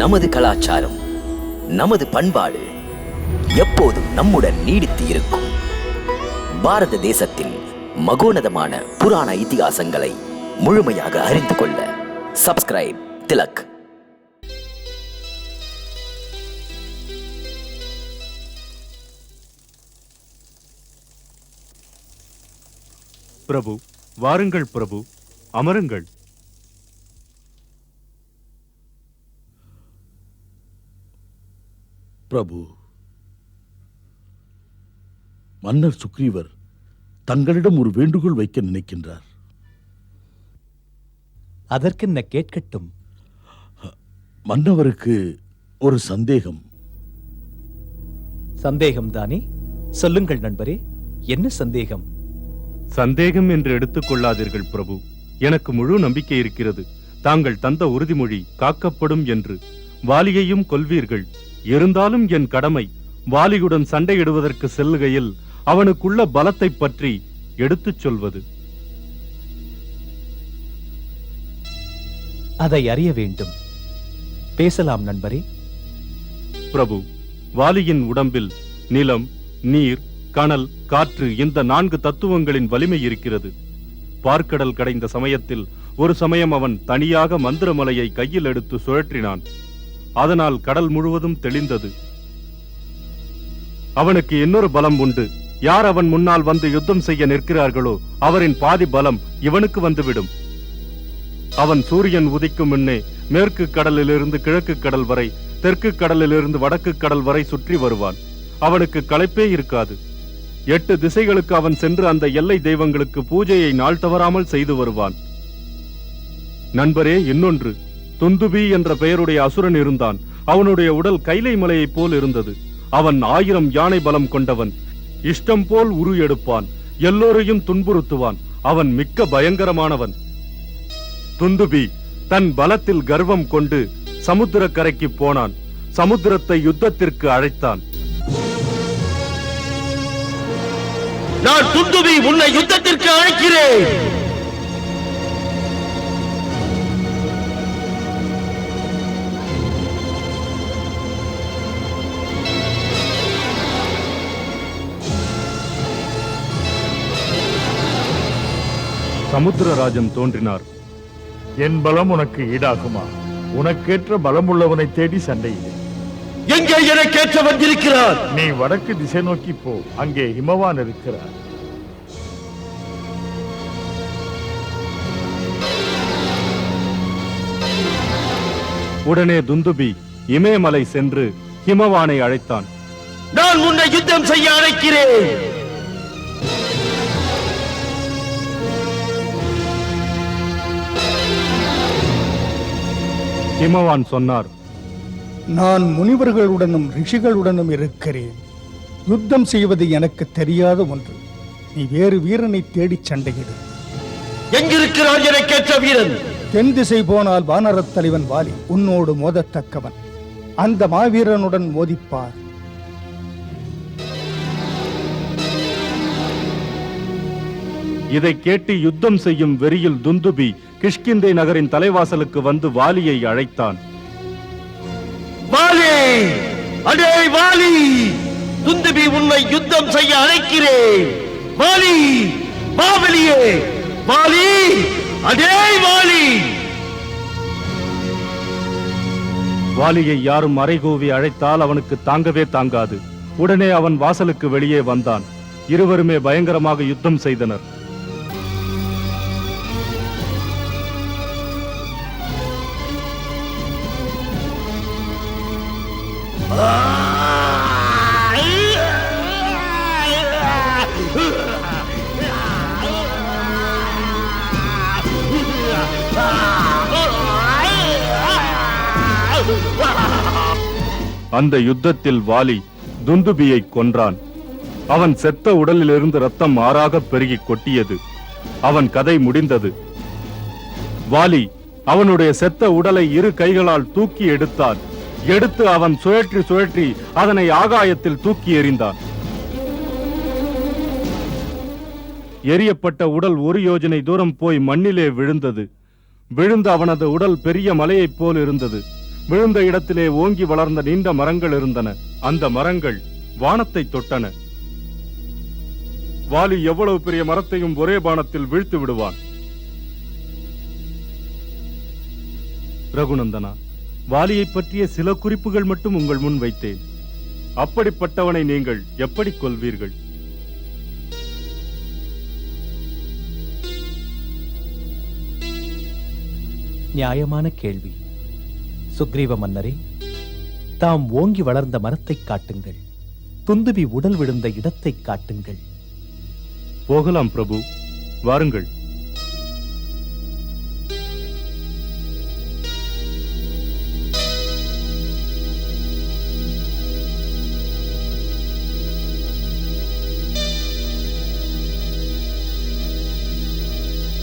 நமது கலாச்சாரம், நமது பண்பாடு எப்போதும் நம்முடன் நீடித்து இருக்கும். பாரத தேசத்தின் மகோனதமான புராண இதிகாசங்களை முழுமையாக அறிந்து கொள்ள சப்ஸ்கிரைப் திலக். பிரபு, வாருங்கள் பிரபு, அமருங்கள். பிரபு, மன்னர் சுக்ரீவர் தங்களிடம் ஒரு வேண்டுகோள் வைக்க நினைக்கின்றார். அதற்கென்ன, கேட்கட்டும். மன்னவருக்கு ஒரு சந்தேகம். சந்தேகம்தானே? சொல்லுங்கள் நண்பரே, என்ன சந்தேகம்? சந்தேகம் என்று எடுத்துக் கொள்ளாதீர்கள் பிரபு. எனக்கு முழு நம்பிக்கை இருக்கிறது. தாங்கள் தந்த உறுதிமொழி காக்கப்படும் என்று. வாலியையும் கொல்வீர்கள். இருந்தாலும் என் கடமை வாலியுடன் சண்டையிடுவதற்கு செல்லுகையில் அவனுக்குள்ள பலத்தை பற்றி எடுத்துச் சொல்வது. அதை அறிய வேண்டும். பேசலாம் நண்பரே. பிரபு, வாலியின் உடம்பில் நிலம், நீர், கனல், காற்று இந்த 4 தத்துவங்களின் வலிமை இருக்கிறது. பார்க்கடல் கடைந்த சமயத்தில் ஒரு சமயம் அவன் தனியாக மந்திரமலையை கையில் எடுத்து சுழற்றினான். அதனால் கடல் முழுவதும் தெளிந்தது. அவனுக்கு இன்னொரு பலம் உண்டு. யார் அவன் முன்னால் வந்து யுத்தம் செய்ய நிற்கிறார்களோ அவரின் பாதி பலம் இவனுக்கு வந்துவிடும். அவன் சூரியன் உதிக்கும் முன்னே மேற்கு கடலிலிருந்து கிழக்கு கடல் வரை, தெற்கு கடலிலிருந்து வடக்கு கடல் வரை சுற்றி வருவான். அவனுக்கு களைப்பே இருக்காது. 8 திசைகளுக்கு அவன் சென்று அந்த எல்லை தெய்வங்களுக்கு பூஜையை நாள் தவறாமல் செய்து வருவான். நண்பரே, இன்னொன்று, துந்துபி என்ற பெயருடைய அசுரன் இருந்தான். அவனுடைய உடல் கைலை மலையைப் போல் இருந்தது. அவன் 1000 யானை பலம் கொண்டவன். இஷ்டம் போல் உரு எடுப்பான். எல்லோரையும் துன்புறுத்துவான். அவன் மிக்க பயங்கரமானவன். துந்துபி தன் பலத்தில் கர்வம் கொண்டு சமுத்திர கரைக்கு போனான். சமுத்திரத்தை யுத்தத்திற்கு அழைத்தான். நான் துந்துபி உன்னை யுத்தத்திற்கு அழைக்கிறேன். சமுத்திரராஜன் தோன்றினார். என் பலம் உனக்கு ஈடாகுமா? உனக்கேற்ற பலம் உள்ளவனை தேடி சண்டையிலே. எங்கே எனக்கேற்ற வந்திருக்கிறார்? நீ வடக்கு திசை நோக்கி போ. அங்கே ஹிமவான் இருக்கிறார். உடனே துந்துபி இமயமலை சென்று ஹிமவானை அழைத்தான். நான் உன்னை யுத்தம் செய்ய அழைக்கிறேன். ஹிமவான் சொன்னார், நான் முனிவர்களுடனும் ரிஷிகளுடனும் இருக்கிறேன். யுத்தம் செய்வது எனக்கு தெரியாத ஒன்று. நீ வேறு வீரனை தேடிச் சண்டையிடு. எங்கிருக்கிறார் எனக்கேற்ற வீரன்? தென் திசை போனால் வானரத் தலைவன் வாலி உன்னோடு மோதத்தக்கவன். அந்த மாவீரனுடன் மோதிப்பார். இதை கேட்டு யுத்தம் செய்யும் வெறியில் துந்துபி கிஷ்கிந்தை நகரின் தலைவாசலுக்கு வந்து வாலியை அழைத்தான். வாலி, அடே வாலி, துந்துபி உன்னை யுத்தம் செய்ய அழைக்கிறேன். வாலி, மாவலியே, வாலி, அடே வாலி. வாலியை யாரும் அறைகூவி அழைத்தால் அவனுக்கு தாங்கவே தாங்காது. உடனே அவன் வாசலுக்கு வெளியே வந்தான். இருவருமே பயங்கரமாக யுத்தம் செய்தனர். அந்த யுத்தத்தில் வாலி துந்துபியை கொன்றான். அவன் செத்த உடலிலிருந்து ரத்தம் ஆறாக பெருகி கொட்டியது. அவன் கதை முடிந்தது. வாலி அவனுடைய செத்த உடலை 2 கைகளால் தூக்கி எடுத்தான். எடுத்து அவன் சுழற்றி சுழற்றி அதனை ஆகாயத்தில் தூக்கி எறிந்தான். எரியப்பட்ட உடல் 1 யோஜனை தூரம் போய் மண்ணிலே விழுந்தது. விழுந்த அவனது உடல் பெரிய மலையைப் போல் இருந்தது. விழுந்த இடத்திலே ஓங்கி வளர்ந்த நீண்ட மரங்கள் இருந்தன. அந்த மரங்கள் வானத்தை தொட்டன. வாலி எவ்வளவு பெரிய மரத்தையும் ஒரே பாணத்தில் வீழ்த்து விடுவான். ரகுநந்தனா, வாலியை பற்றிய சில குறிப்புகள் மட்டும் உங்கள் முன் வைத்தேன். அப்படிப்பட்டவனை நீங்கள் எப்படி கொல்வீர்கள்? நியாயமான கேள்வி. சுக்ரீவ மன்னரே, தாம் ஓங்கி வளர்ந்த மரத்தை காட்டுங்கள். துந்துபி உடல் விழுந்த இடத்தை காட்டுங்கள். போகலாம் பிரபு, வாருங்கள்.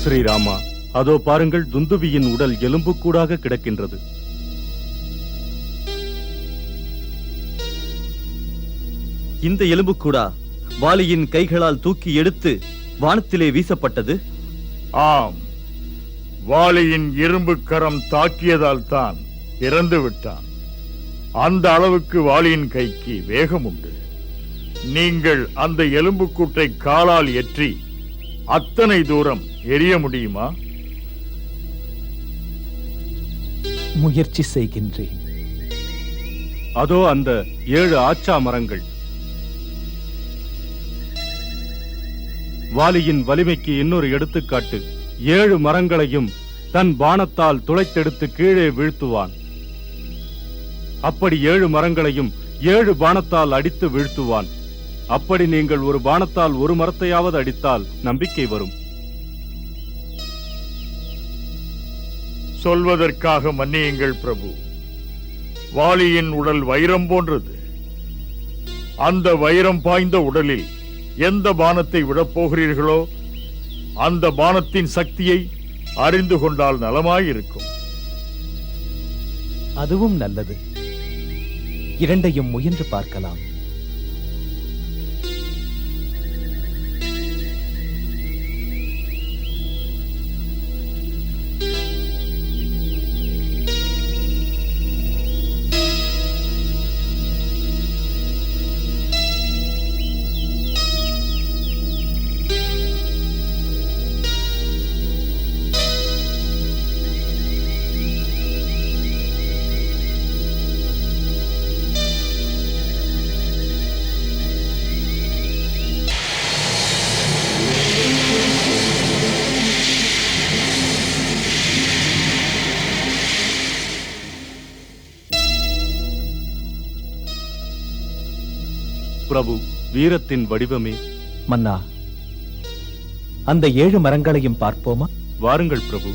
ஸ்ரீராமா, அதோ பாருங்கள், துந்துபியின் உடல் எலும்புக்கூடாக கிடக்கின்றது. இந்த எலும்புக்கூடா வாலியின் கைகளால் தூக்கி எடுத்து வானத்திலே வீசப்பட்டது. ஆம், வாலியின் இரும்பு கரம் தாக்கியதால் தான் இறந்து விட்டான். அந்த அளவுக்கு வாலியின் கைக்கு வேகம் உண்டு. நீங்கள் அந்த எலும்புக்கூட்டை காலால் எற்றி அத்தனை தூரம் எரிய முடியுமா? முயற்சி செய்கின்றேன். அதோ அந்த 7 ஆச்சா மரங்கள். வாலியின் வலிமைக்கு இன்னொரு எடுத்துக்காட்டு. 7 மரங்களையும் தன் பாணத்தால் துளைத்தெடுத்து கீழே வீழ்த்துவான். அப்படி 7 மரங்களையும் 7 பாணத்தால் அடித்து வீழ்த்துவான். அப்படி நீங்கள் ஒரு பாணத்தால் ஒரு மரத்தையாவது அடித்தால் நம்பிக்கை வரும். சொல்வதற்காக மன்னியுங்கள் பிரபு. வாலியின் உடல் வைரம் போன்றது. அந்த வைரம் பாய்ந்த உடலில் எந்த பானத்தை விடப் போகிறீர்களோ அந்த பானத்தின் சக்தியை அறிந்து கொண்டால் நலமாயிருக்கும். அதுவும் நல்லது. இரண்டையும் முயன்று பார்க்கலாம். பிரபு, வீரத்தின் வடிவமே. மன்னா, அந்த 7 மரங்களையும் பார்ப்போமா? வாருங்கள் பிரபு.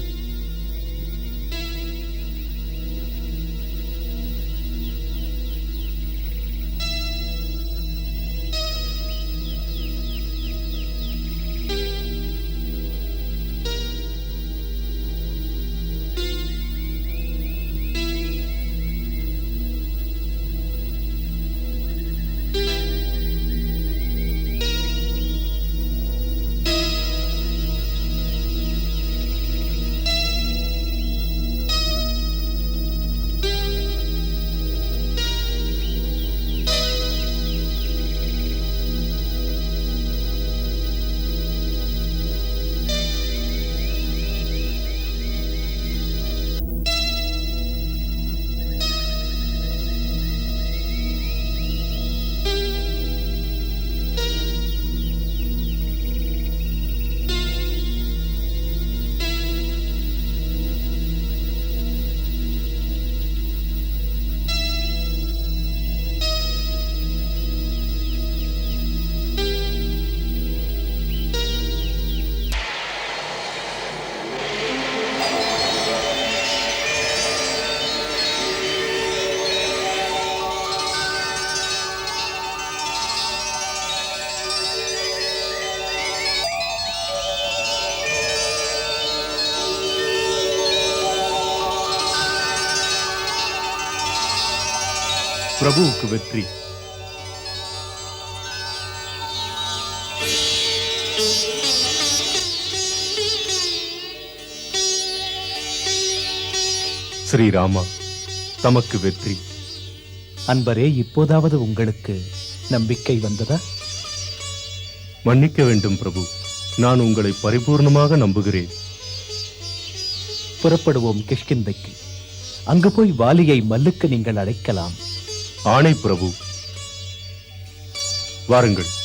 பிரபுவுக்கு வெற்றி. ஸ்ரீராமா, தமக்கு வெற்றி. அன்பரே, இப்போதாவது உங்களுக்கு நம்பிக்கை வந்ததா? மன்னிக்க வேண்டும் பிரபு. நான் உங்களை பரிபூர்ணமாக நம்புகிறேன். புறப்படுவோம் கிஷ்கிந்தைக்கு. அங்கு போய் வாலியை மல்லுக்கு நீங்கள் அழைக்கலாம். ஆணை பிரபு. வாருங்கள்.